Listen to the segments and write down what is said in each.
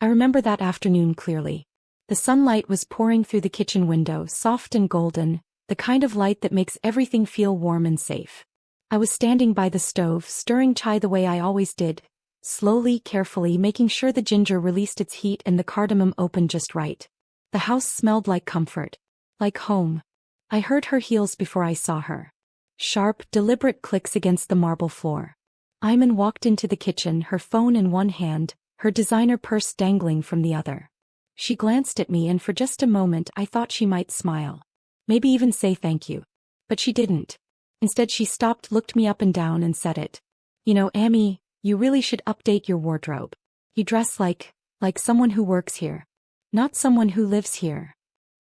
I remember that afternoon clearly. The sunlight was pouring through the kitchen window, soft and golden, the kind of light that makes everything feel warm and safe. I was standing by the stove, stirring chai the way I always did, slowly, carefully, making sure the ginger released its heat and the cardamom opened just right. The house smelled like comfort, like home. I heard her heels before I saw her. Sharp, deliberate clicks against the marble floor. Iman walked into the kitchen, her phone in one hand, her designer purse dangling from the other. She glanced at me and for just a moment I thought she might smile. Maybe even say thank you. But she didn't. Instead she stopped, looked me up and down and said it. You know, Amy, you really should update your wardrobe. You dress like someone who works here. Not someone who lives here.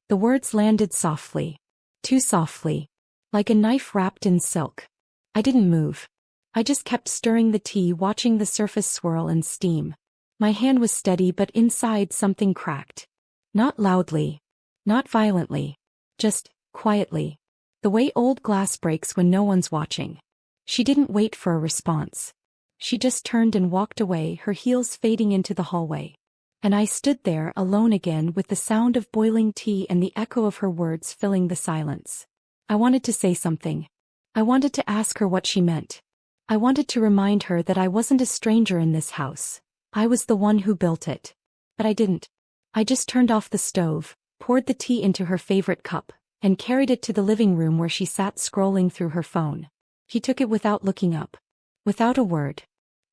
The words landed softly. Too softly. Like a knife wrapped in silk. I didn't move. I just kept stirring the tea, watching the surface swirl and steam. My hand was steady but inside something cracked. Not loudly. Not violently. Just quietly. The way old glass breaks when no one's watching. She didn't wait for a response. She just turned and walked away, her heels fading into the hallway. And I stood there alone again with the sound of boiling tea and the echo of her words filling the silence. I wanted to say something. I wanted to ask her what she meant. I wanted to remind her that I wasn't a stranger in this house. I was the one who built it. But I didn't. I just turned off the stove, poured the tea into her favorite cup, and carried it to the living room where she sat scrolling through her phone. She took it without looking up. Without a word.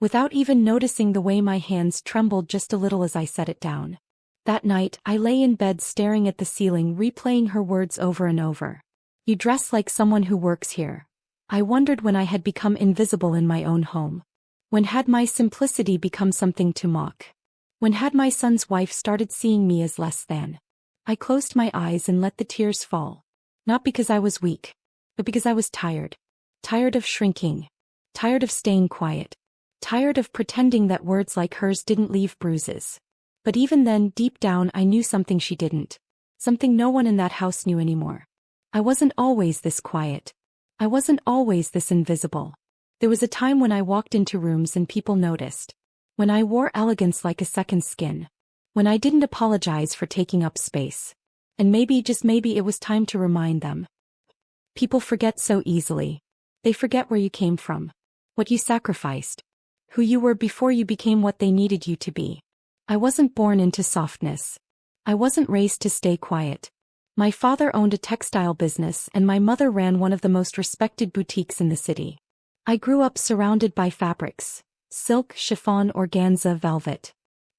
Without even noticing the way my hands trembled just a little as I set it down. That night, I lay in bed staring at the ceiling, replaying her words over and over. You dress like someone who works here. I wondered when I had become invisible in my own home. When had my simplicity become something to mock? When had my son's wife started seeing me as less than? I closed my eyes and let the tears fall. Not because I was weak, but because I was tired. Tired of shrinking. Tired of staying quiet. Tired of pretending that words like hers didn't leave bruises. But even then, deep down, I knew something she didn't. Something no one in that house knew anymore. I wasn't always this quiet. I wasn't always this invisible. There was a time when I walked into rooms and people noticed. When I wore elegance like a second skin. When I didn't apologize for taking up space. And maybe, just maybe, it was time to remind them. People forget so easily. They forget where you came from. What you sacrificed. Who you were before you became what they needed you to be. I wasn't born into softness. I wasn't raised to stay quiet. My father owned a textile business and my mother ran one of the most respected boutiques in the city. I grew up surrounded by fabrics. Silk, chiffon, organza, velvet.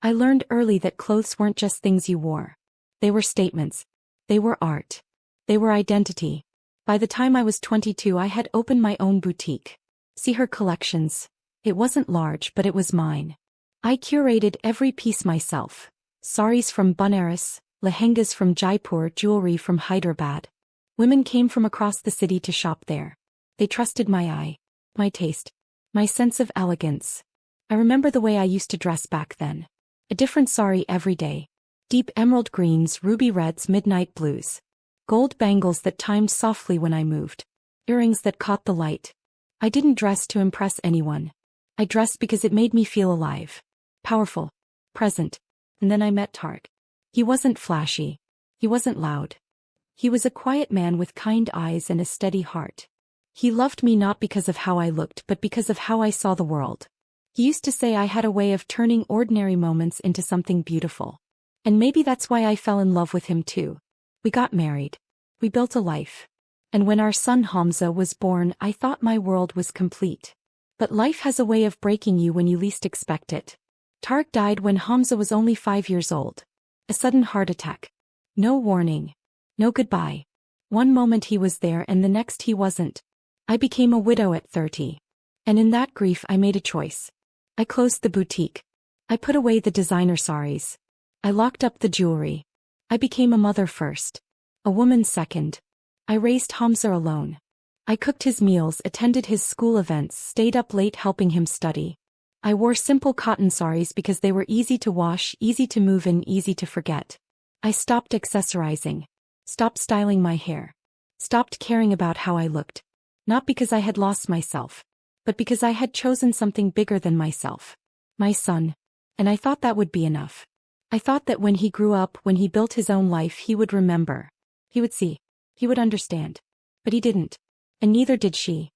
I learned early that clothes weren't just things you wore. They were statements. They were art. They were identity. By the time I was 22, I had opened my own boutique. See her collections. It wasn't large, but it was mine. I curated every piece myself. Saris from Banaras, lehengas from Jaipur, jewelry from Hyderabad. Women came from across the city to shop there. They trusted my eye, my taste, my sense of elegance. I remember the way I used to dress back then. A different sari every day. Deep emerald greens, ruby reds, midnight blues. Gold bangles that timed softly when I moved. Earrings that caught the light. I didn't dress to impress anyone. I dressed because it made me feel alive. Powerful. Present. And then I met Tark. He wasn't flashy. He wasn't loud. He was a quiet man with kind eyes and a steady heart. He loved me not because of how I looked but because of how I saw the world. He used to say I had a way of turning ordinary moments into something beautiful. And maybe that's why I fell in love with him too. We got married. We built a life. And when our son Hamza was born, I thought my world was complete. But life has a way of breaking you when you least expect it. Tarek died when Hamza was only 5 years old. A sudden heart attack. No warning. No goodbye. One moment he was there and the next he wasn't. I became a widow at 30. And in that grief I made a choice. I closed the boutique. I put away the designer saris. I locked up the jewelry. I became a mother first. A woman second. I raised Hamza alone. I cooked his meals, attended his school events, stayed up late helping him study. I wore simple cotton saris because they were easy to wash, easy to move in, easy to forget. I stopped accessorizing. Stopped styling my hair. Stopped caring about how I looked. Not because I had lost myself, but because I had chosen something bigger than myself. My son. And I thought that would be enough. I thought that when he grew up, when he built his own life, he would remember. He would see. He would understand. But he didn't. And neither did she.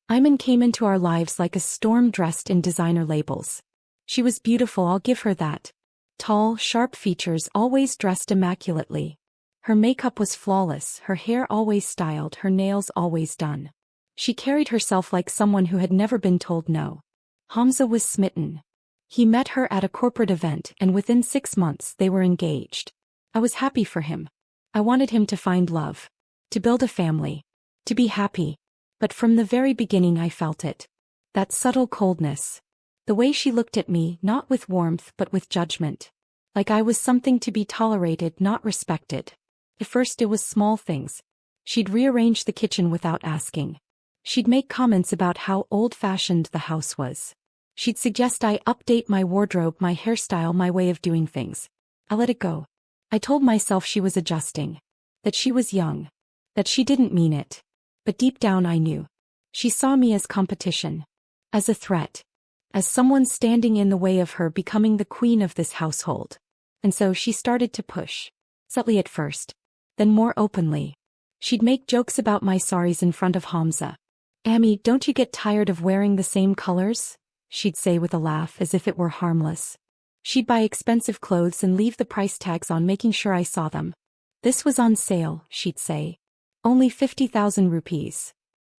Iman came into our lives like a storm dressed in designer labels. She was beautiful, I'll give her that. Tall, sharp features, always dressed immaculately. Her makeup was flawless, her hair always styled, her nails always done. She carried herself like someone who had never been told no. Hamza was smitten. He met her at a corporate event, and within 6 months they were engaged. I was happy for him. I wanted him to find love. To build a family. To be happy. But from the very beginning I felt it. That subtle coldness. The way she looked at me, not with warmth but with judgment. Like I was something to be tolerated, not respected. At first it was small things. She'd rearrange the kitchen without asking. She'd make comments about how old-fashioned the house was. She'd suggest I update my wardrobe, my hairstyle, my way of doing things. I let it go. I told myself she was adjusting. That she was young. That she didn't mean it. But deep down I knew. She saw me as competition. As a threat. As someone standing in the way of her becoming the queen of this household. And so she started to push. Subtly at first. Then more openly. She'd make jokes about my saris in front of Hamza. "Amy, don't you get tired of wearing the same colors?" she'd say with a laugh as if it were harmless. She'd buy expensive clothes and leave the price tags on, making sure I saw them. "This was on sale," she'd say. "Only 50,000 rupees."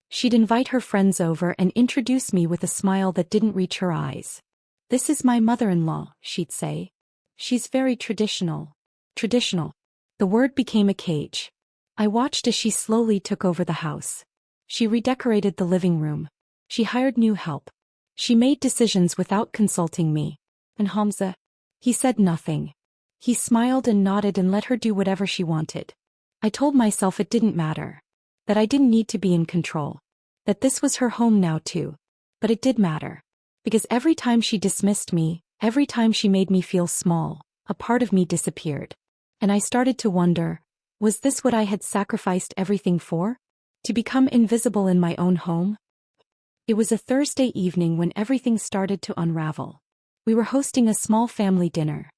She'd invite her friends over and introduce me with a smile that didn't reach her eyes. "This is my mother-in-law," she'd say. "She's very traditional." Traditional. The word became a cage. I watched as she slowly took over the house. She redecorated the living room. She hired new help. She made decisions without consulting me. And Hamza? He said nothing. He smiled and nodded and let her do whatever she wanted. I told myself it didn't matter. That I didn't need to be in control. That this was her home now too. But it did matter. Because every time she dismissed me, every time she made me feel small, a part of me disappeared. And I started to wonder, was this what I had sacrificed everything for? To become invisible in my own home? It was a Thursday evening when everything started to unravel. We were hosting a small family dinner.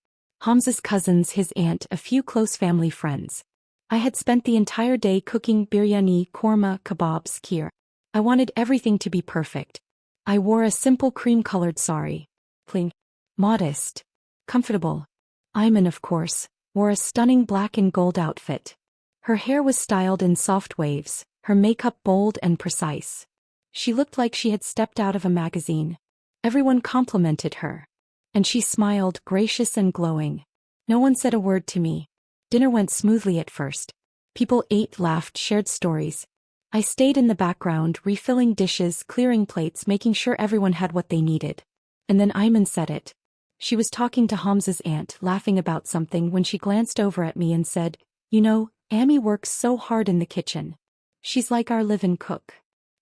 Hamza's cousins, his aunt, a few close family friends. I had spent the entire day cooking biryani, korma, kebabs, kheer. I wanted everything to be perfect. I wore a simple cream-colored sari. Clean. Modest. Comfortable. Iman, of course, wore a stunning black and gold outfit. Her hair was styled in soft waves, her makeup bold and precise. She looked like she had stepped out of a magazine. Everyone complimented her. And she smiled, gracious and glowing. No one said a word to me. Dinner went smoothly at first. People ate, laughed, shared stories. I stayed in the background, refilling dishes, clearing plates, making sure everyone had what they needed. And then Iman said it. She was talking to Hamza's aunt, laughing about something, when she glanced over at me and said, "You know, Amy works so hard in the kitchen. She's like our live-in cook."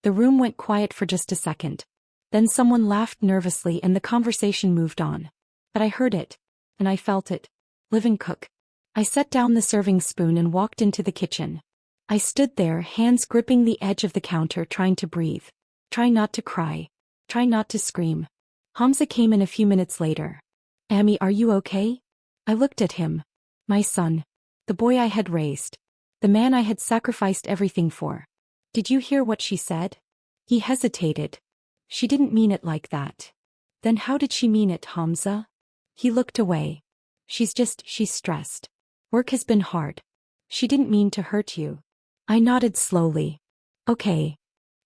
The room went quiet for just a second. Then someone laughed nervously and the conversation moved on. But I heard it. And I felt it. Live-in cook. I set down the serving spoon and walked into the kitchen. I stood there, hands gripping the edge of the counter, trying to breathe. Trying not to cry. Trying not to scream. Hamza came in a few minutes later. "Amy, are you okay?" I looked at him. My son. The boy I had raised. The man I had sacrificed everything for. "Did you hear what she said?" He hesitated. "She didn't mean it like that." "Then how did she mean it, Hamza?" He looked away. She's stressed. Work has been hard. She didn't mean to hurt you." I nodded slowly. "Okay."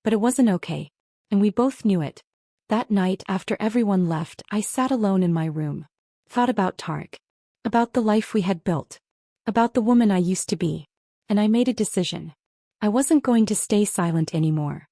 But it wasn't okay. And we both knew it. That night, after everyone left, I sat alone in my room. Thought about Tarek. About the life we had built. About the woman I used to be. And I made a decision. I wasn't going to stay silent anymore.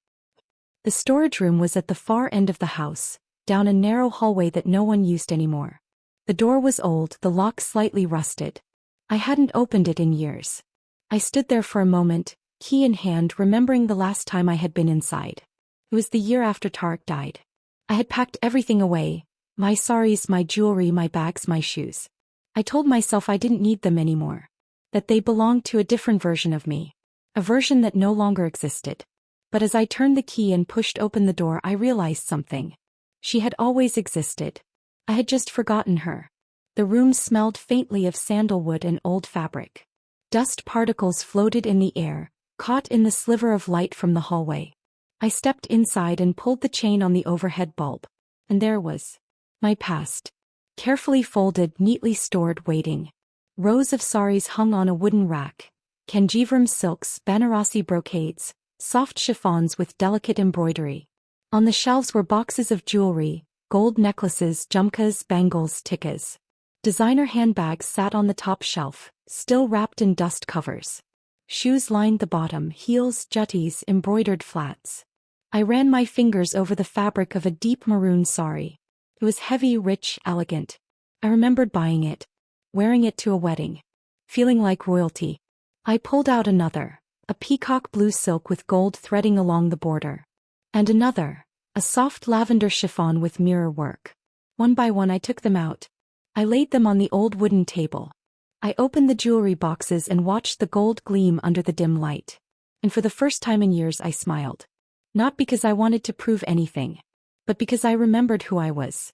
The storage room was at the far end of the house, down a narrow hallway that no one used anymore. The door was old, the lock slightly rusted. I hadn't opened it in years. I stood there for a moment, key in hand, remembering the last time I had been inside. It was the year after Tarek died. I had packed everything away. My saris, my jewelry, my bags, my shoes. I told myself I didn't need them anymore. That they belonged to a different version of me. A version that no longer existed. But as I turned the key and pushed open the door, I realized something. She had always existed. I had just forgotten her. The room smelled faintly of sandalwood and old fabric. Dust particles floated in the air, caught in the sliver of light from the hallway. I stepped inside and pulled the chain on the overhead bulb. And there was my past. Carefully folded, neatly stored, waiting. Rows of saris hung on a wooden rack. Kanjivaram silks, Banarasi brocades, soft chiffons with delicate embroidery. On the shelves were boxes of jewelry, gold necklaces, jhumkas, bangles, tikkas. Designer handbags sat on the top shelf, still wrapped in dust covers. Shoes lined the bottom, heels, jutties, embroidered flats. I ran my fingers over the fabric of a deep maroon sari. It was heavy, rich, elegant. I remembered buying it, wearing it to a wedding, feeling like royalty. I pulled out another, a peacock blue silk with gold threading along the border. And another, a soft lavender chiffon with mirror work. One by one I took them out. I laid them on the old wooden table. I opened the jewelry boxes and watched the gold gleam under the dim light. And for the first time in years I smiled. Not because I wanted to prove anything, but because I remembered who I was.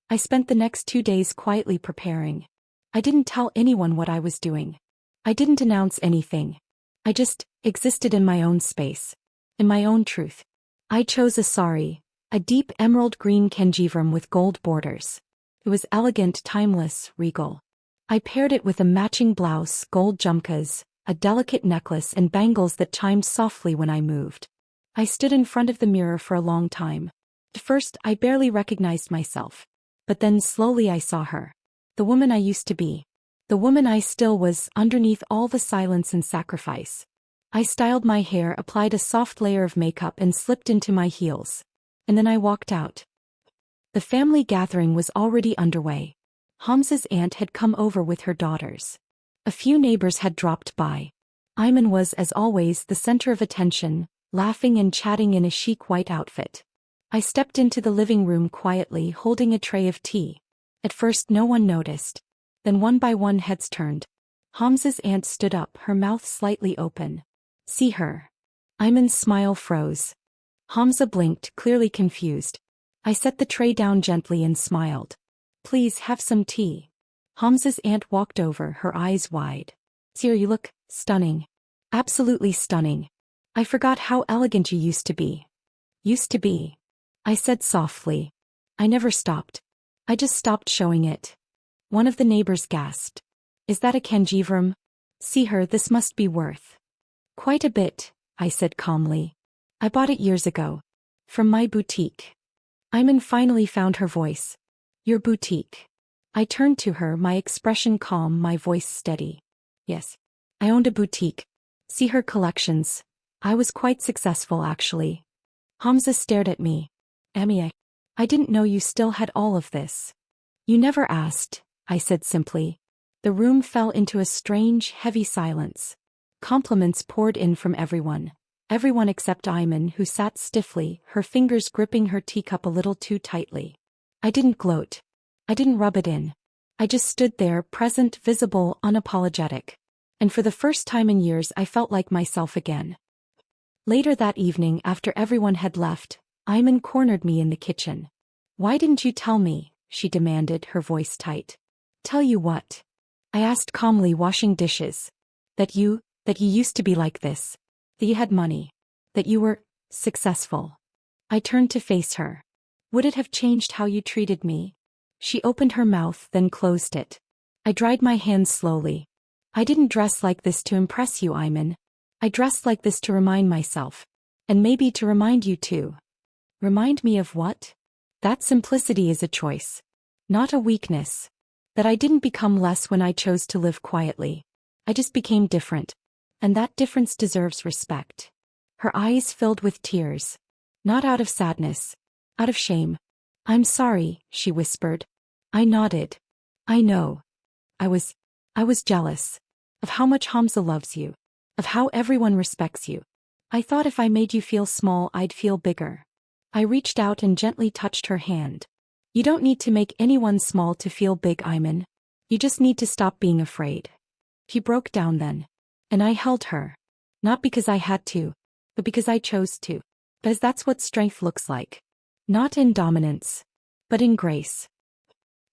I spent the next 2 days quietly preparing. I didn't tell anyone what I was doing. I didn't announce anything. I just existed in my own space, in my own truth. I chose a sari, a deep emerald green kanjivaram with gold borders. It was elegant, timeless, regal. I paired it with a matching blouse, gold jhumkas, a delicate necklace and bangles that chimed softly when I moved. I stood in front of the mirror for a long time. At first, I barely recognized myself. But then slowly I saw her. The woman I used to be. The woman I still was, underneath all the silence and sacrifice. I styled my hair, applied a soft layer of makeup and slipped into my heels. And then I walked out. The family gathering was already underway. Hamza's aunt had come over with her daughters. A few neighbors had dropped by. Ayman was, as always, the center of attention, laughing and chatting in a chic white outfit. I stepped into the living room quietly, holding a tray of tea. At first no one noticed. Then one by one heads turned. Hamza's aunt stood up, her mouth slightly open. See her. Ayman's smile froze. Hamza blinked, clearly confused. I set the tray down gently and smiled. Please have some tea. Hamza's aunt walked over, her eyes wide. Sir, you look stunning. Absolutely stunning. I forgot how elegant you used to be. Used to be. I said softly. I never stopped. I just stopped showing it. One of the neighbors gasped. Is that a kanjivaram? See her, this must be worth. Quite a bit, I said calmly. I bought it years ago. From my boutique. Ayman finally found her voice. Your boutique. I turned to her, my expression calm, my voice steady. Yes. I owned a boutique. See her collections. I was quite successful actually. Hamza stared at me. Emmy, I didn't know you still had all of this. You never asked, I said simply. The room fell into a strange, heavy silence. Compliments poured in from everyone. Everyone except Ayman, who sat stiffly, her fingers gripping her teacup a little too tightly. I didn't gloat. I didn't rub it in. I just stood there, present, visible, unapologetic. And for the first time in years I felt like myself again. Later that evening, after everyone had left, Ayman cornered me in the kitchen. Why didn't you tell me? She demanded, her voice tight. Tell you what? I asked calmly, washing dishes. That you used to be like this. That you had money. That you were successful. I turned to face her. Would it have changed how you treated me? She opened her mouth, then closed it. I dried my hands slowly. I didn't dress like this to impress you, Ayman. I dressed like this to remind myself. And maybe to remind you too. Remind me of what? That simplicity is a choice. Not a weakness. That I didn't become less when I chose to live quietly. I just became different. And that difference deserves respect. Her eyes filled with tears. Not out of sadness. Out of shame. I'm sorry, she whispered. I nodded. I know. I was jealous. Of how much Hamza loves you. Of how everyone respects you. I thought if I made you feel small, I'd feel bigger. I reached out and gently touched her hand. You don't need to make anyone small to feel big, Ayman. You just need to stop being afraid. He broke down then. And I held her. Not because I had to, but because I chose to. Because that's what strength looks like. Not in dominance, but in grace.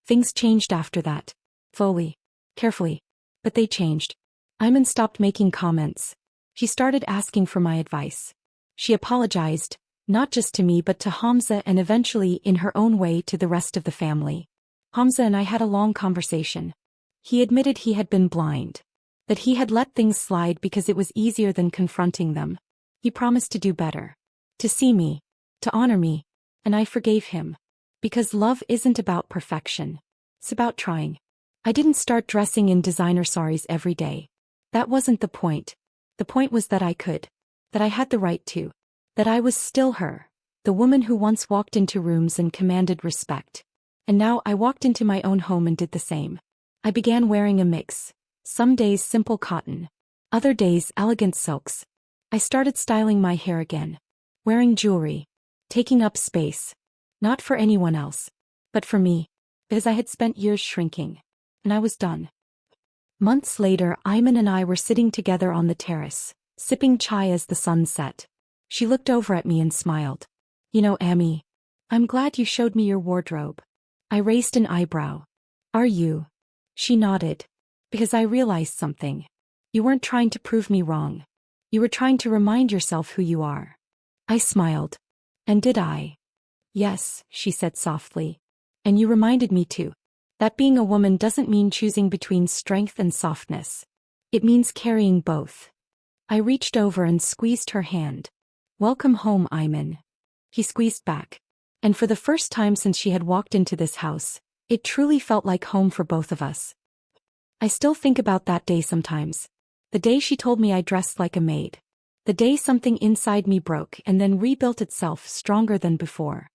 Things changed after that. Slowly. Carefully. But they changed. Ayman stopped making comments. She started asking for my advice. She apologized, not just to me but to Hamza and eventually in her own way to the rest of the family. Hamza and I had a long conversation. He admitted he had been blind. That he had let things slide because it was easier than confronting them. He promised to do better. To see me. To honor me. And I forgave him. Because love isn't about perfection. It's about trying. I didn't start dressing in designer saris every day. That wasn't the point. The point was that I could. That I had the right to. That I was still her. The woman who once walked into rooms and commanded respect. And now I walked into my own home and did the same. I began wearing a mix. Some days simple cotton. Other days elegant silks. I started styling my hair again. Wearing jewelry. Taking up space. Not for anyone else. But for me. Because I had spent years shrinking. And I was done. Months later, Ayman and I were sitting together on the terrace, sipping chai as the sun set. She looked over at me and smiled. You know, Amy, I'm glad you showed me your wardrobe. I raised an eyebrow. Are you? She nodded. Because I realized something. You weren't trying to prove me wrong. You were trying to remind yourself who you are. I smiled. And did I? Yes, she said softly. And you reminded me too. That being a woman doesn't mean choosing between strength and softness. It means carrying both. I reached over and squeezed her hand. Welcome home, Ayman. He squeezed back. And for the first time since she had walked into this house, it truly felt like home for both of us. I still think about that day sometimes. The day she told me I dressed like a maid. The day something inside me broke and then rebuilt itself stronger than before.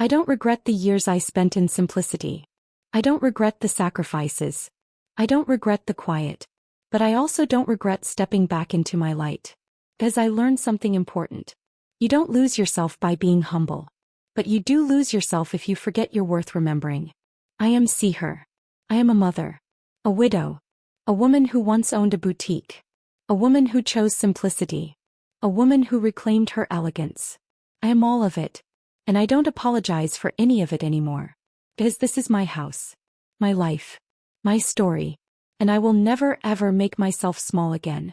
I don't regret the years I spent in simplicity. I don't regret the sacrifices. I don't regret the quiet. But I also don't regret stepping back into my light. Because I learned something important. You don't lose yourself by being humble. But you do lose yourself if you forget you're worth remembering. I am her. I am a mother. A widow. A woman who once owned a boutique. A woman who chose simplicity. A woman who reclaimed her elegance. I am all of it. And I don't apologize for any of it anymore. Because this is my house. My life. My story. And I will never ever make myself small again.